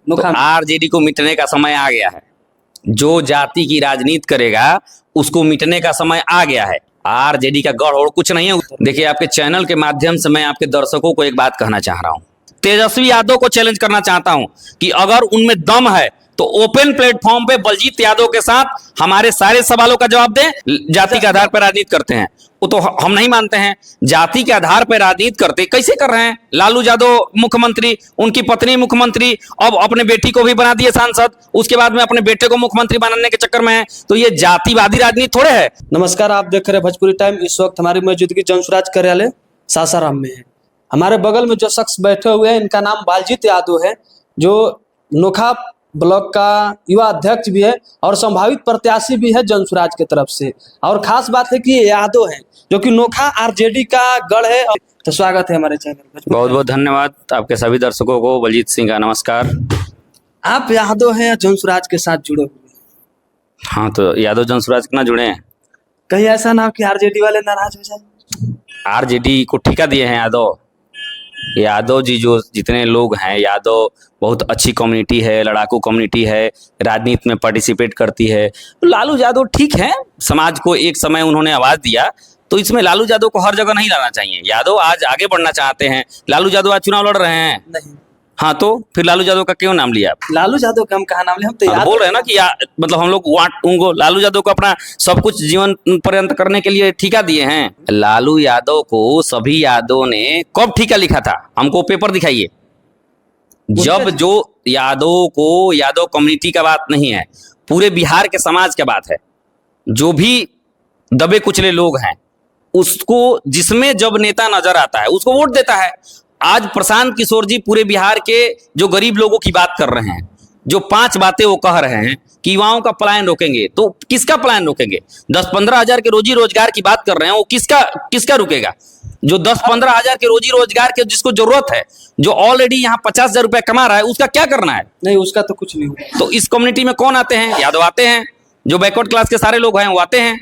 तो आरजेडी को मिटने का समय आ गया है। जो जाति की राजनीति करेगा उसको मिटने का समय आ गया है। आरजेडी का गढ़ और कुछ नहीं है। देखिए, आपके चैनल के माध्यम से मैं आपके दर्शकों को एक बात कहना चाह रहा हूं। तेजस्वी यादव को चैलेंज करना चाहता हूं कि अगर उनमें दम है तो ओपन प्लेटफॉर्म पे बलजीत यादव के साथ हमारे सारे सवालों का जवाब दें। जाति के आधार पर राजनीति करते हैं वो तो हम नहीं मानते हैं। जाति के आधार पर राजनीति करते कैसे कर रहे हैं? लालू यादव मुख्यमंत्री, उनकी पत्नी मुख्यमंत्री, अब अपने बेटी को भी बना दिए सांसद, उसके बाद में अपने बेटे को मुख्यमंत्री बनाने के चक्कर में है। तो ये जातिवादी राजनीति थोड़े है। नमस्कार, आप देख रहे हैं भोजपुरी टाइम। इस वक्त हमारी मौजूदगी जनसुराज कार्यालय सासाराम में है। हमारे बगल में जो शख्स बैठे हुए हैं इनका नाम बलजीत यादव है, जो नोखा ब्लॉक का युवा अध्यक्ष भी है और संभावित प्रत्याशी भी है जनसुराज की तरफ से। और खास बात है कि ये यादव है जो कि नोखा आरजेडी का गढ़ है। तो स्वागत है हमारे चैनल पर। बहुत बहुत धन्यवाद आपके सभी दर्शकों को। बलजीत सिंह का नमस्कार। आप यादव हैं, जनसुराज के साथ जुड़े हुए? हाँ, तो यादव जनसुराज कितना जुड़े हैं? कहीं ऐसा ना हो कि आरजेडी वाले नाराज हो जाए। आरजेडी को ठेका दिए हैं यादव जी। जो जितने लोग हैं, यादव बहुत अच्छी कम्युनिटी है, लड़ाकू कम्युनिटी है, राजनीति में पार्टिसिपेट करती है। तो लालू यादव ठीक है, समाज को एक समय उन्होंने आवाज दिया, तो इसमें लालू यादव को हर जगह नहीं लाना चाहिए। यादव आज आगे बढ़ना चाहते हैं। लालू यादव आज चुनाव लड़ रहे हैं। नहीं। हाँ, तो फिर लालू यादव का क्यों नाम लिया? लालू यादव का हम कहा नाम लिया? हम तो बोल रहे हैं ना कि मतलब हम लोग उनको लालू यादव को अपना सब कुछ जीवन पर्यंत करने के लिए ठेका दिए हैं। लालू यादव को सभी यादव ने कब ठेका लिखा था? हमको पेपर दिखाइए। जब जो यादव को, यादव कम्युनिटी का बात नहीं है, पूरे बिहार के समाज का बात है। जो भी दबे कुचले लोग हैं उसको, जिसमें जब नेता नजर आता है उसको वोट देता है। आज प्रशांत किशोर जी पूरे बिहार के जो गरीब लोगों की बात कर रहे हैं, जो 5 बातें वो कह रहे हैं कि युवाओं का पलायन रोकेंगे, तो किसका पलायन रोकेंगे? 10-15 हजार के रोजी रोजगार की बात कर रहे हैं, वो किसका रुकेगा? जो 10-15 हजार के रोजी रोजगार के जिसको जरूरत है, जो ऑलरेडी यहाँ 50 हजार रुपया कमा रहा है, उसका क्या करना है? नहीं, उसका तो कुछ नहीं होगा। तो इस कम्युनिटी में कौन आते हैं? यादव आते हैं। जो बैकवर्ड क्लास के सारे लोग हैं वो आते हैं।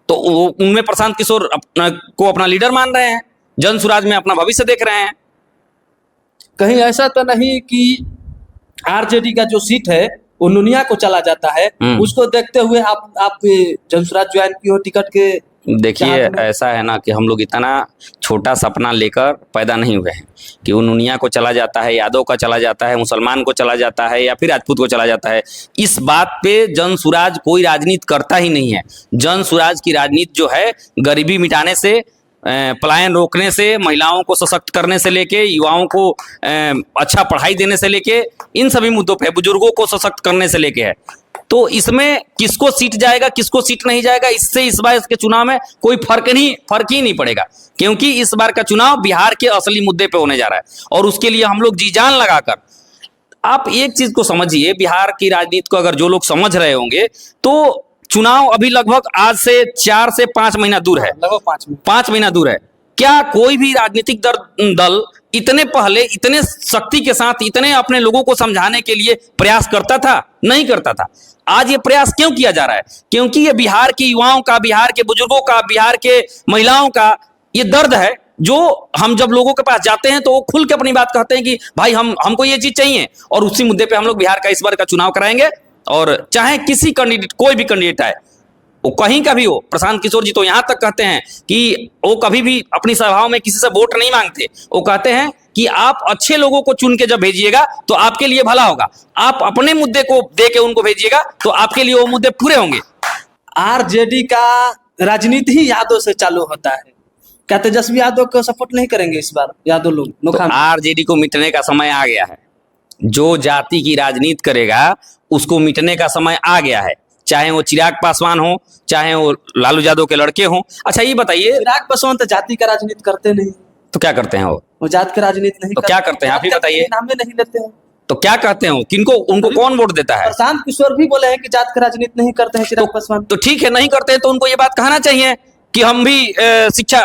तो उनमें प्रशांत किशोर को अपना लीडर मान रहे हैं, जनसुराज में अपना भविष्य देख रहे हैं। कहीं ऐसा तो नहीं कि आरजेडी का जो सीट है वो नुनिया को चला जाता है? उसको देखते हुए आप जनसुराज ज्वाइन की हो टिकट के? देखिए, ऐसा है ना कि हम लोग इतना छोटा सपना लेकर पैदा नहीं हुए हैं कि वो नुनिया को चला जाता है, यादव का चला जाता है, मुसलमान को चला जाता है या फिर राजपूत को चला जाता है। इस बात पे जनसुराज कोई राजनीति करता ही नहीं है। जनसुराज की राजनीति जो है, गरीबी मिटाने से, पलायन रोकने से, महिलाओं को सशक्त करने से लेके, युवाओं को अच्छा पढ़ाई देने से लेके, इन सभी मुद्दों पे, बुजुर्गों को सशक्त करने से लेके है। तो इसमें किसको सीट जाएगा, किसको सीट नहीं जाएगा, इससे इस बार इसके चुनाव में कोई फर्क ही नहीं पड़ेगा, क्योंकि इस बार का चुनाव बिहार के असली मुद्दे पे होने जा रहा है। और उसके लिए हम लोग जी जान लगाकर, आप एक चीज को समझिए, बिहार की राजनीति को अगर जो लोग समझ रहे होंगे तो चुनाव अभी लगभग आज से 4 से 5 महीना दूर है। लगभग 5 महीना दूर है। क्या कोई भी राजनीतिक दल इतने पहले, इतने शक्ति के साथ, इतने अपने लोगों को समझाने के लिए प्रयास करता था? नहीं करता था। आज ये प्रयास क्यों किया जा रहा है? क्योंकि ये बिहार के युवाओं का, बिहार के बुजुर्गों का, बिहार के महिलाओं का ये दर्द है, जो हम जब लोगों के पास जाते हैं तो वो खुल के अपनी बात कहते हैं कि भाई हमको ये चीज चाहिए। और उसी मुद्दे पे हम लोग बिहार का इस बार का चुनाव कराएंगे। और चाहे किसी कैंडिडेट, कोई भी कैंडिडेट आए, वो कहीं का भी हो। प्रशांत किशोर जी तो यहां तक कहते हैं कि वो कभी भी अपनी सभाओं में किसी से वोट नहीं मांगते। वो कहते हैं कि आप अच्छे लोगों को चुन के जब भेजिएगा तो आपके लिए भला होगा। आप अपने मुद्दे को दे के उनको भेजिएगा तो आपके लिए वो मुद्दे पूरे होंगे। आरजेडी का राजनीति ही यादव से चालू होता है। क्या तेजस्वी यादव को सपोर्ट नहीं करेंगे इस बार यादव लोग? तो आरजेडी को मिटने का समय आ गया है। जो जाति की राजनीति करेगा उसको मिटने का समय आ गया है। चाहे वो चिराग पासवान हो, चाहे वो लालू यादव के लड़के हों। अच्छा, ये बताइए, चिराग पासवान तो जाति का राजनीति करते नहीं, तो क्या करते हैं वो जात का राजनीति नहीं तो क्या करते हैं? आप ही बताइए। नाम में नहीं लेते हैं तो क्या कहते हैं? किनको, उनको कौन वोट देता है? प्रशांत किशोर भी बोले हैं कि जात का राजनीति नहीं करते हैं चिराग पासवान। तो ठीक है, नहीं करते हैं तो उनको ये बात कहना चाहिए कि हम भी शिक्षा,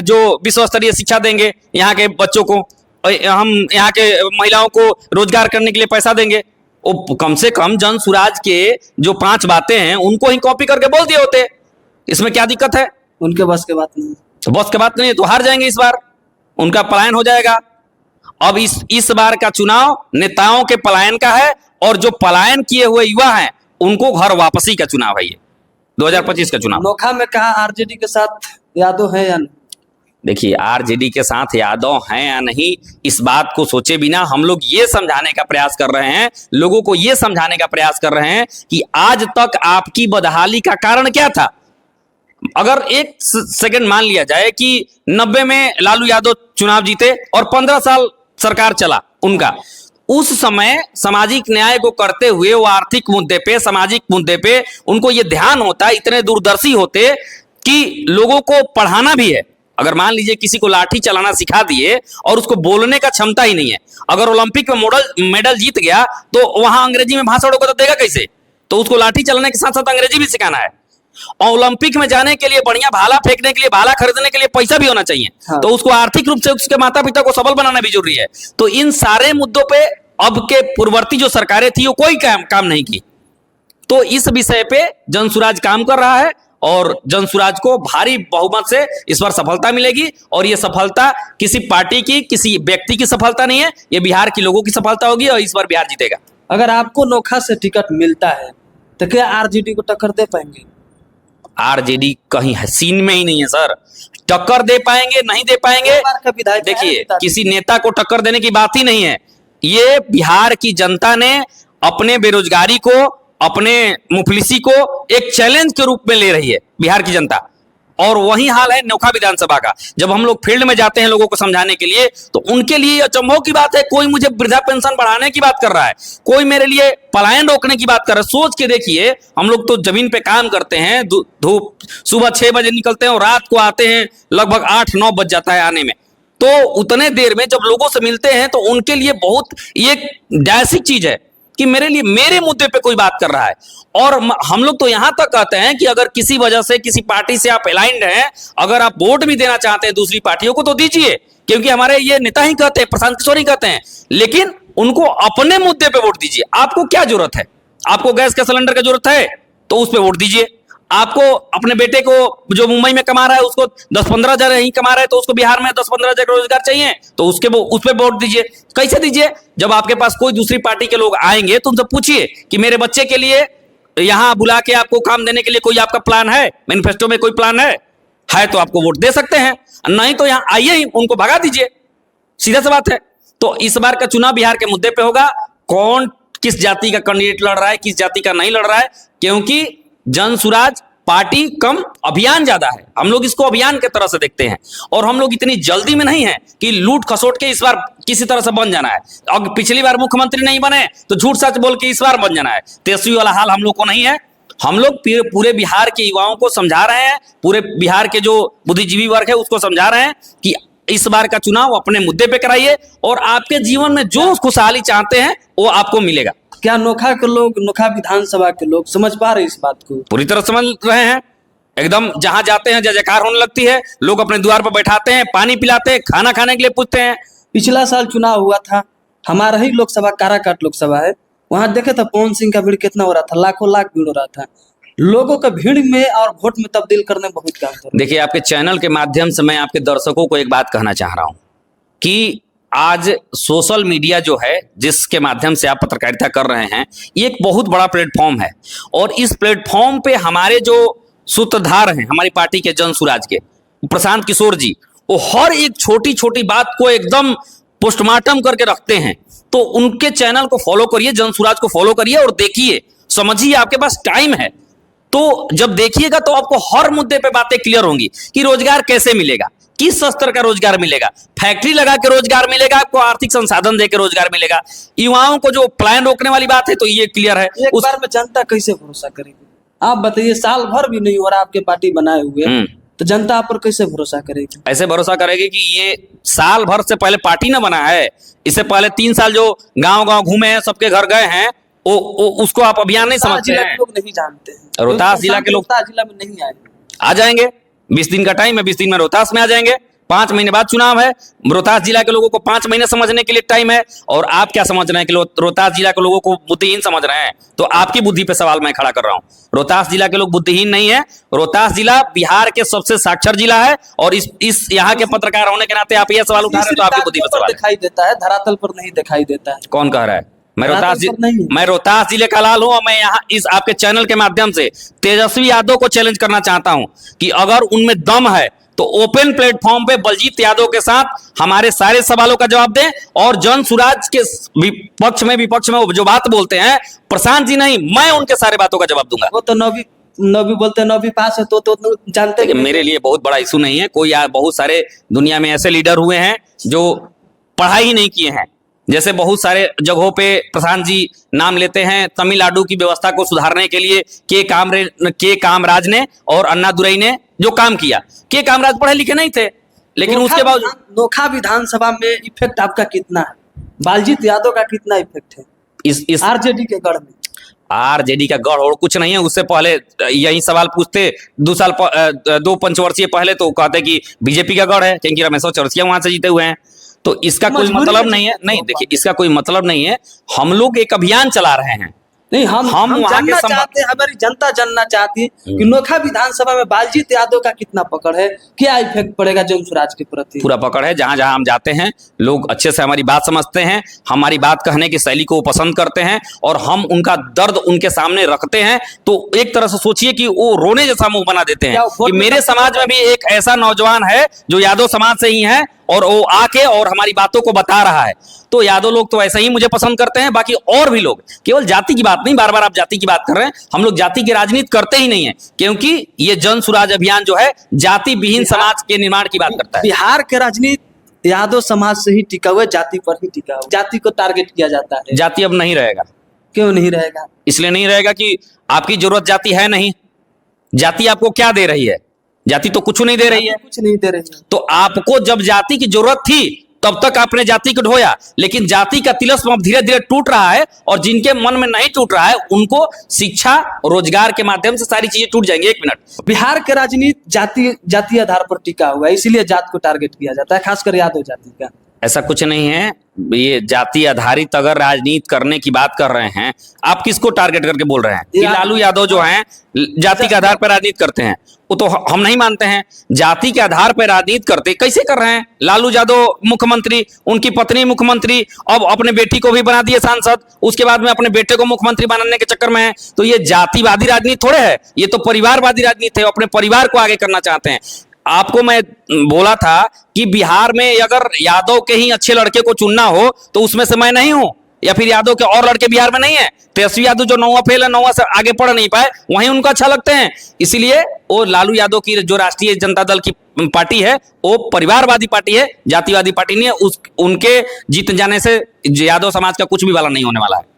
जो विश्व स्तरीय शिक्षा देंगे यहाँ के बच्चों को, हम यहाँ के महिलाओं को रोजगार करने के लिए पैसा देंगे। वो कम से कम जनसुराज के जो 5 बातें हैं उनको ही कॉपी करके बोल दिए होते। इसमें क्या दिक्कत है? उनके बस के बात नहीं। तो बस के बात नहीं है तो हार जाएंगे इस बार, उनका पलायन हो जाएगा। अब इस बार का चुनाव नेताओं के पलायन का है, और जो पलायन किए हुए युवा हैं उनको घर वापसी का चुनाव है ये 2025 का चुनाव। नोखा में कहा आरजेडी के साथ यादव है या नहीं? देखिए, आरजेडी के साथ यादव हैं या नहीं, इस बात को सोचे बिना हम लोग ये समझाने का प्रयास कर रहे हैं, लोगों को ये समझाने का प्रयास कर रहे हैं कि आज तक आपकी बदहाली का कारण क्या था। अगर एक सेकंड मान लिया जाए कि 90 में लालू यादव चुनाव जीते और 15 साल सरकार चला उनका, उस समय सामाजिक न्याय को करते हुए वो आर्थिक मुद्दे पे, सामाजिक मुद्दे पे उनको ये ध्यान होता, इतने दूरदर्शी होते कि लोगों को पढ़ाना भी है। अगर मान लीजिए किसी को लाठी चलाना सिखा दिए और उसको बोलने का क्षमता ही नहीं है, अगर ओलंपिक में मेडल जीत गया तो वहां अंग्रेजी में भाषण को तो देगा कैसे? तो उसको लाठी चलाने के साथ साथ अंग्रेजी भी सिखाना है, और ओलंपिक में जाने के लिए, बढ़िया भाला फेंकने के लिए, भाला खरीदने के लिए पैसा भी होना चाहिए। हाँ। तो उसको आर्थिक रूप से उसके माता पिता को सबल बनाना भी जरूरी है। तो इन सारे मुद्दों पे अब के पूर्ववर्ती जो सरकारें थी वो कोई काम नहीं की। तो इस विषय पे जनसुराज काम कर रहा है और जनसुराज को भारी बहुमत से इस बार सफलता मिलेगी, और ये सफलता किसी पार्टी की, किसी व्यक्ति की सफलता नहीं है, ये बिहार के लोगों की सफलता होगी और इस बार बिहार जीतेगा। अगर आपको नोखा से टिकट मिलता है तो क्या आरजेडी को टक्कर दे पाएंगे? आरजेडी कहीं है सीन में ही नहीं है सर, टक्कर दे पाएंगे नहीं दे पाएंगे। एक बार का विधायक है देखिए, नेता जी। किसी नेता को टक्कर देने की बात ही नहीं है। ये बिहार की जनता ने अपने बेरोजगारी को, अपने मुफलिसी को एक चैलेंज के रूप में ले रही है बिहार की जनता, और वही हाल है नोखा विधानसभा का। जब हम लोग फील्ड में जाते हैं लोगों को समझाने के लिए, तो उनके लिए अचंभव की बात है, कोई मुझे वृद्धा पेंशन बढ़ाने की बात कर रहा है, कोई मेरे लिए पलायन रोकने की बात कर रहा है। सोच के देखिए, हम लोग तो जमीन पे काम करते हैं, धूप सुबह 6 बजे निकलते हैं और रात को आते हैं लगभग 8-9 बज जाता है आने में। तो उतने देर में जब लोगों से मिलते हैं तो उनके लिए बहुत ये डैसिक चीज है कि मेरे लिए, मेरे मुद्दे पे कोई बात कर रहा है। और हम लोग तो यहां तक कहते हैं कि अगर किसी वजह से किसी पार्टी से आप अलाइंड हैं, अगर आप वोट भी देना चाहते हैं दूसरी पार्टियों को तो दीजिए, क्योंकि हमारे ये नेता ही कहते हैं, प्रशांत किशोर ही कहते हैं, लेकिन उनको अपने मुद्दे पे वोट दीजिए। आपको क्या जरूरत है? आपको गैस का सिलेंडर का जरूरत है तो उस पर वोट दीजिए। आपको अपने बेटे को जो मुंबई में कमा रहा है उसको 10-15 हजार ही कमा रहा है तो उसको बिहार में 10-15 हजार रोजगार चाहिए, तो उस पर वोट दीजिए। कैसे दीजिए? जब आपके पास कोई दूसरी पार्टी के लोग आएंगे तो उनसे पूछिए कि मेरे बच्चे के लिए यहां बुला के आपको काम देने के लिए कोई आपका प्लान है, मैनिफेस्टो में कोई प्लान है तो आपको वोट दे सकते हैं, नहीं तो यहां आइए ही उनको भगा दीजिए, सीधा सा बात है। तो इस बार का चुनाव बिहार के मुद्दे पे होगा, कौन किस जाति का कैंडिडेट लड़ रहा है, किस जाति का नहीं लड़ रहा है, क्योंकि जनसुराज पार्टी कम, अभियान ज्यादा है। हम लोग इसको अभियान के तरह से देखते हैं, और हम लोग इतनी जल्दी में नहीं है कि लूट खसोट के इस बार किसी तरह से बन जाना है। अब पिछली बार मुख्यमंत्री नहीं बने तो झूठ सच बोल के इस बार बन जाना है। तेजस्वी वाला हाल हम लोग को नहीं है। हम लोग पूरे बिहार के युवाओं को समझा रहे हैं, पूरे बिहार के जो बुद्धिजीवी वर्ग है उसको समझा रहे हैं कि इस बार का चुनाव अपने मुद्दे पे कराइए, और आपके जीवन में जो खुशहाली चाहते हैं वो आपको मिलेगा। क्या नोखा के लोग, नोखा विधानसभा के लोग समझ पा रहे इस बात को? पूरी तरह समझ रहे हैं, एकदम जहां जाते हैं जय जयकार होने लगती है, लोग अपने द्वार पर बैठाते हैं, पानी पिलाते हैं, खाना खाने के लिए पूछते हैं। पिछला साल चुनाव हुआ था, हमारा ही लोकसभा काराकाट लोकसभा है, वहां देखे था पवन सिंह का भीड़ कितना हो रहा था, लाखों लाख भीड़ हो रहा था। लोगों का भीड़ में और वोट में तब्दील करने बहुत काम कर। देखिए, आपके चैनल के माध्यम से मैं आपके दर्शकों को एक बात कहना चाह रहा हूं कि आज सोशल मीडिया जो है, जिसके माध्यम से आप पत्रकारिता कर रहे हैं, ये एक बहुत बड़ा प्लेटफॉर्म है, और इस प्लेटफॉर्म पे हमारे जो सूत्रधार हैं हमारी पार्टी के जनसुराज के प्रशांत किशोर जी, वो हर एक छोटी छोटी बात को एकदम पोस्टमार्टम करके रखते हैं। तो उनके चैनल को फॉलो करिए, जनसुराज को फॉलो करिए और देखिए, समझिए, आपके पास टाइम है तो जब देखिएगा तो आपको हर मुद्दे पे बातें क्लियर होंगी कि रोजगार कैसे मिलेगा, किस स्तर का रोजगार मिलेगा, फैक्ट्री लगा के रोजगार मिलेगा, आपको आर्थिक संसाधन देकर रोजगार मिलेगा, युवाओं को जो प्लान रोकने वाली बात है तो ये क्लियर है। एक बार में जनता कैसे भरोसा करेगी? आप बताइए, साल भर भी नहीं हो रहा आपके पार्टी बनाए हुए, तो जनता आप पर कैसे भरोसा करेगी? ऐसे भरोसा करेगी कि ये साल भर से पहले पार्टी ना बना है, इससे पहले 3 साल जो गांव गांव घूमे हैं, सबके घर गए हैं, उसको आप अभियान नहीं समझते हैं। लोग नहीं जानते हैं, रोहतास जिला के लोग रोहतास जिला में नहीं आए, आ जाएंगे, 20 दिन का टाइम है, 20 दिन में रोहतास में आ जाएंगे, 5 महीने बाद चुनाव है। रोहतास जिला के लोगों को 5 महीने समझने के लिए टाइम है, और आप क्या समझ रहे हैं कि रोहतास जिला के लोगों को बुद्धिहीन समझ रहे हैं? तो आपकी बुद्धि पे सवाल मैं खड़ा कर रहा हूं। रोहतास जिला के लोग बुद्धिहीन नहीं है। रोहतास जिला बिहार के सबसे साक्षर जिला है, और इस यहाँ के पत्रकार होने के नाते आप ये सवाल उठा रहे हैं, तो आपकी बुद्धि पे सवाल दिखाई देता है, धरातल पर नहीं दिखाई देता है। कौन कह रहा है? मैं नहीं। रोहतास जिले का लाल हूं, और मैं यहाँ इस आपके चैनल के माध्यम से तेजस्वी यादव को चैलेंज करना चाहता हूं कि अगर उनमें दम है तो ओपन प्लेटफॉर्म पे बलजीत यादव के साथ हमारे सारे सवालों का जवाब दें, और जन सुराज के विपक्ष में वो जो बात बोलते हैं, प्रशांत जी नहीं, मैं उनके सारे बातों का जवाब दूंगा। वो तो नौवीं बोलते हैं, 9वीं पास है तो जानते हैं। मेरे लिए बहुत बड़ा इशू नहीं है कोई। बहुत सारे दुनिया में ऐसे लीडर हुए हैं जो पढ़ाई ही नहीं किए हैं। जैसे बहुत सारे जगहों पे प्रशांत जी नाम लेते हैं, तमिलनाडु की व्यवस्था को सुधारने के लिए के कामराज ने और अन्नादुरई ने जो काम किया। के कामराज पढ़े लिखे नहीं थे, लेकिन उसके बाद नोखा विधानसभा में इफेक्ट आपका कितना है? बालजीत यादव का कितना इफेक्ट है इस आरजेडी के गढ़ में? आरजेडी का गढ़ और कुछ नहीं है। उससे पहले यही सवाल पूछते 2 पंचवर्षीय पहले, तो कहते कि बीजेपी का गढ़ है, क्योंकि रमेश चौरसिया वहां से जीते हुए हैं। तो इसका कोई मतलब नहीं है। नहीं, देखिए, इसका कोई मतलब नहीं है। हम लोग एक अभियान चला रहे हैं। नहीं, हम जानना चाहते हैं, हमारी जनता जानना चाहती है कि नोखा विधानसभा में बालजीत यादव का कितना पकड़ है, क्या इफेक्ट पड़ेगा जन स्वराज के प्रति? पूरा पकड़ है। जहां जहां हम जाते हैं लोग अच्छे से हमारी बात समझते हैं, हमारी बात कहने की शैली को पसंद करते हैं, और हम उनका दर्द उनके सामने रखते हैं। तो एक तरह से सोचिए कि वो रोने जैसा मुंह बना देते हैं कि मेरे समाज में भी एक ऐसा नौजवान है जो यादव समाज से ही है, और वो आके और हमारी बातों को बता रहा है। तो यादव लोग तो ऐसे ही मुझे पसंद करते हैं। बाकी और भी लोग, केवल जाति की बात नहीं, बार बार आप जाति की बात कर रहे हैं। हम लोग जाति की राजनीति करते ही नहीं है, क्योंकि ये जन सुराज अभियान जो है जाति विहीन समाज के निर्माण की बात करता है। बिहार के राजनीति यादव समाज से ही टिका हुआ, जाति पर ही टिका हुआ। जाति को टारगेट किया जाता है। जाति अब नहीं रहेगा। क्यों नहीं रहेगा? इसलिए नहीं रहेगा कि आपकी जरूरत जाति है नहीं। जाति आपको क्या दे रही है? जाति तो कुछ नहीं दे रही है। कुछ नहीं दे रही है। तो आपको जब जाति की जरूरत थी तब तक आपने जाति को ढोया, लेकिन जाति का तिलस्म अब धीरे धीरे टूट रहा है, और जिनके मन में नहीं टूट रहा है उनको शिक्षा, रोजगार के माध्यम से सारी चीजें टूट जाएंगी। 1 मिनट। बिहार के राजनीति जाति आधार पर टिका हुआ है, इसीलिए जात को टारगेट किया जाता है, खासकर यादव जाति का। ऐसा कुछ नहीं है। ये जाति आधारित अगर राजनीति करने की बात कर रहे हैं, आप किसको टारगेट करके बोल रहे हैं कि लालू यादव जो हैं जाति के आधार पर राजनीति करते हैं? वो तो हम नहीं मानते हैं। जाति के आधार पर राजनीति करते कैसे कर रहे हैं? लालू यादव मुख्यमंत्री, उनकी पत्नी मुख्यमंत्री, अब अपने बेटी को भी बना दिए सांसद, उसके बाद में अपने बेटे को मुख्यमंत्री बनाने के चक्कर में है। तो ये जातिवादी राजनीति थोड़े है, ये तो परिवारवादी राजनीति है। अपने परिवार को आगे करना चाहते हैं। आपको मैं बोला था कि बिहार में अगर यादव के ही अच्छे लड़के को चुनना हो तो उसमें से मैं नहीं हूं, या फिर यादव के और लड़के बिहार में नहीं है। तेजस्वी यादव जो 9वां फेल है, 9वां से आगे पढ़ नहीं पाए, वहीं उनको अच्छा लगते हैं। इसीलिए वो लालू यादव की जो राष्ट्रीय जनता दल की पार्टी है वो परिवारवादी पार्टी है, जातिवादी पार्टी नहीं है। उनके जीत जाने से यादव समाज का कुछ भी वाला नहीं होने वाला है।